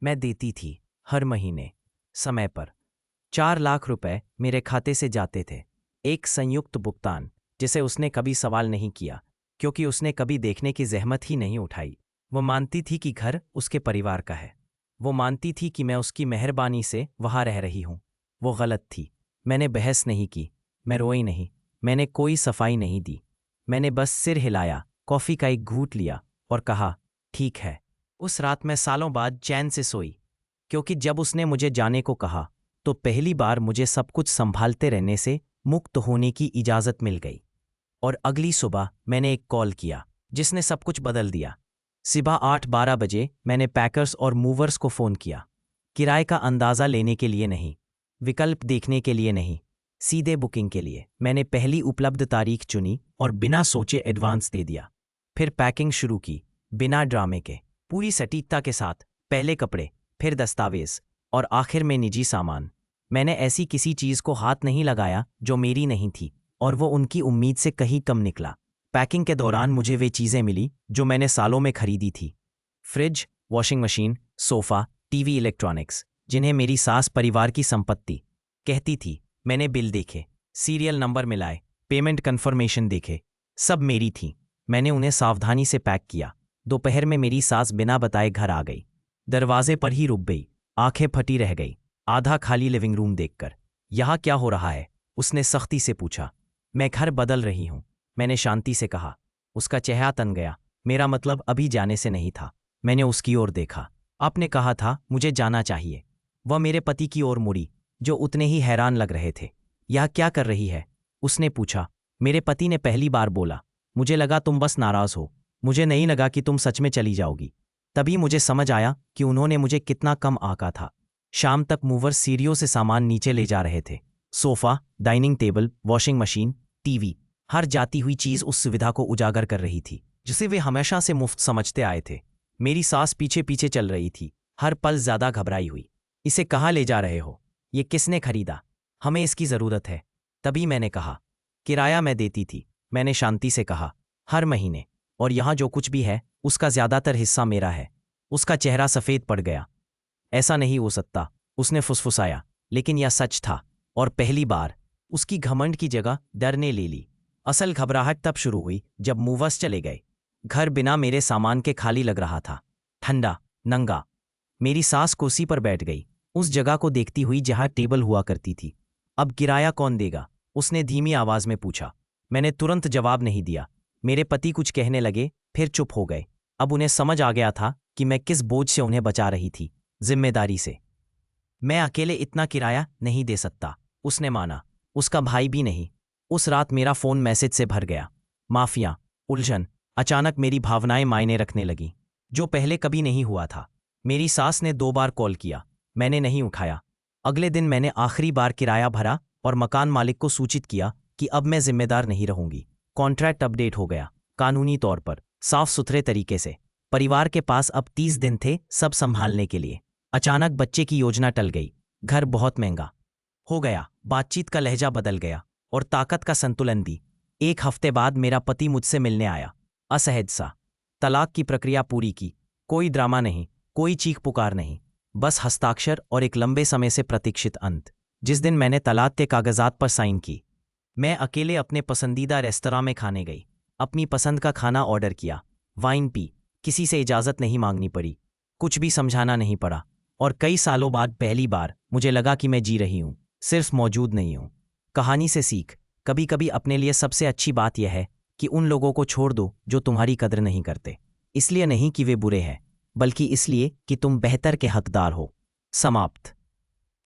मैं देती थी, हर महीने, समय पर। 4 लाख रुपए मेरे खाते से जाते थे। एक संयुक्त भुगतान जिसे उसने कभी सवाल नहीं किया, क्योंकि उसने कभी देखने की जहमत ही नहीं उठाई। वो मानती थी कि घर उसके परिवार का है। वो मानती थी कि मैं उसकी मेहरबानी से वहाँ रह रही हूँ। वो गलत थी। मैंने बहस नहीं की, मैं रोई नहीं, मैंने कोई सफाई नहीं दी। मैंने बस सिर हिलाया, कॉफ़ी का एक घूंट लिया और कहा, ठीक है। उस रात मैं सालों बाद चैन से सोई, क्योंकि जब उसने मुझे जाने को कहा तो पहली बार मुझे सब कुछ संभालते रहने से मुक्त होने की इजाज़त मिल गई। और अगली सुबह मैंने एक कॉल किया जिसने सब कुछ बदल दिया। सुबह 8-12 बजे मैंने पैकर्स और मूवर्स को फ़ोन किया। किराए का अंदाज़ा लेने के लिए नहीं, विकल्प देखने के लिए नहीं, सीधे बुकिंग के लिए। मैंने पहली उपलब्ध तारीख चुनी और बिना सोचे एडवांस दे दिया। फिर पैकिंग शुरू की, बिना ड्रामे के, पूरी सटीकता के साथ। पहले कपड़े, फिर दस्तावेज और आखिर में निजी सामान। मैंने ऐसी किसी चीज़ को हाथ नहीं लगाया जो मेरी नहीं थी, और वो उनकी उम्मीद से कहीं कम निकला। पैकिंग के दौरान मुझे वे चीज़ें मिली जो मैंने सालों में खरीदी थी। Fridge, washing machine, sofa, TV, electronics, जिन्हें मेरी सास परिवार की संपत्ति कहती थी। मैंने बिल देखे, सीरियल नंबर मिलाए, पेमेंट कन्फर्मेशन देखे, सब मेरी थी। मैंने उन्हें सावधानी से पैक किया। दोपहर में मेरी सास बिना बताए घर आ गई। दरवाजे पर ही रुक गई, आंखें फटी रह गई, आधा खाली लिविंग रूम देखकर। यहाँ क्या हो रहा है? उसने सख्ती से पूछा। मैं घर बदल रही हूँ, मैंने शांति से कहा। उसका चेहरा तन गया। मेरा मतलब अभी जाने से नहीं था। मैंने उसकी ओर देखा। आपने कहा था मुझे जाना चाहिए। वह मेरे पति की ओर मुड़ी, जो उतने ही हैरान लग रहे थे। यह क्या कर रही है? उसने पूछा। मेरे पति ने पहली बार बोला। मुझे लगा तुम बस नाराज हो, मुझे नहीं लगा कि तुम सच में चली जाओगी। तभी मुझे समझ आया कि उन्होंने मुझे कितना कम आंका था। शाम तक मूवर सीढ़ियों से सामान नीचे ले जा रहे थे। Sofa, dining table, washing machine, TV, हर जाती हुई चीज उस सुविधा को उजागर कर रही थी जिसे वे हमेशा से मुफ्त समझते आए थे। मेरी सास पीछे पीछे चल रही थी, हर पल ज्यादा घबराई हुई। इसे कहाँ ले जा रहे हो? ये किसने खरीदा? हमें इसकी जरूरत है। तभी मैंने कहा, किराया मैं देती थी, मैंने शांति से कहा, हर महीने। और यहाँ जो कुछ भी है उसका ज्यादातर हिस्सा मेरा है। उसका चेहरा सफेद पड़ गया। ऐसा नहीं हो सकता, उसने फुसफुसाया। लेकिन यह सच था, और पहली बार उसकी घमंड की जगह डर ने ले ली। असल घबराहट तब शुरू हुई जब मूवर्स चले गए। घर बिना मेरे सामान के खाली लग रहा था, ठंडा, नंगा। मेरी सास कुर्सी पर बैठ गई, उस जगह को देखती हुई जहां टेबल हुआ करती थी। अब किराया कौन देगा? उसने धीमी आवाज में पूछा। मैंने तुरंत जवाब नहीं दिया। मेरे पति कुछ कहने लगे, फिर चुप हो गए। अब उन्हें समझ आ गया था कि मैं किस बोझ से उन्हें बचा रही थी, जिम्मेदारी से। मैं अकेले इतना किराया नहीं दे सकता, उसने माना। उसका भाई भी नहीं। उस रात मेरा फोन मैसेज से भर गया। माफिया, उलझन। अचानक मेरी भावनाएं मायने रखने लगीं, जो पहले कभी नहीं हुआ था। मेरी सास ने 2 बार कॉल किया, मैंने नहीं उठाया। अगले दिन मैंने आखिरी बार किराया भरा और मकान मालिक को सूचित किया कि अब मैं जिम्मेदार नहीं रहूंगी। कॉन्ट्रैक्ट अपडेट हो गया, कानूनी तौर पर, साफ सुथरे तरीके से। परिवार के पास अब 30 दिन थे सब संभालने के लिए। अचानक बच्चे की योजना टल गई। घर बहुत महंगा हो गया, बातचीत का लहजा बदल गया, और ताकत का संतुलन भी। 1 हफ्ते बाद मेरा पति मुझसे मिलने आया, असहज सा। तलाक की प्रक्रिया पूरी की, कोई ड्रामा नहीं, कोई चीख पुकार नहीं, बस हस्ताक्षर और एक लंबे समय से प्रतीक्षित अंत। जिस दिन मैंने तलाक के कागजात पर साइन की, मैं अकेले अपने पसंदीदा रेस्तरां में खाने गई। अपनी पसंद का खाना ऑर्डर किया, वाइन पी, किसी से इजाजत नहीं मांगनी पड़ी, कुछ भी समझाना नहीं पड़ा। और कई सालों बाद पहली बार मुझे लगा कि मैं जी रही हूं, सिर्फ मौजूद नहीं हूं। कहानी से सीख। कभी कभी अपने लिए सबसे अच्छी बात यह है कि उन लोगों को छोड़ दो जो तुम्हारी कदर नहीं करते। इसलिए नहीं कि वे बुरे हैं, बल्कि इसलिए कि तुम बेहतर के हकदार हो। समाप्त।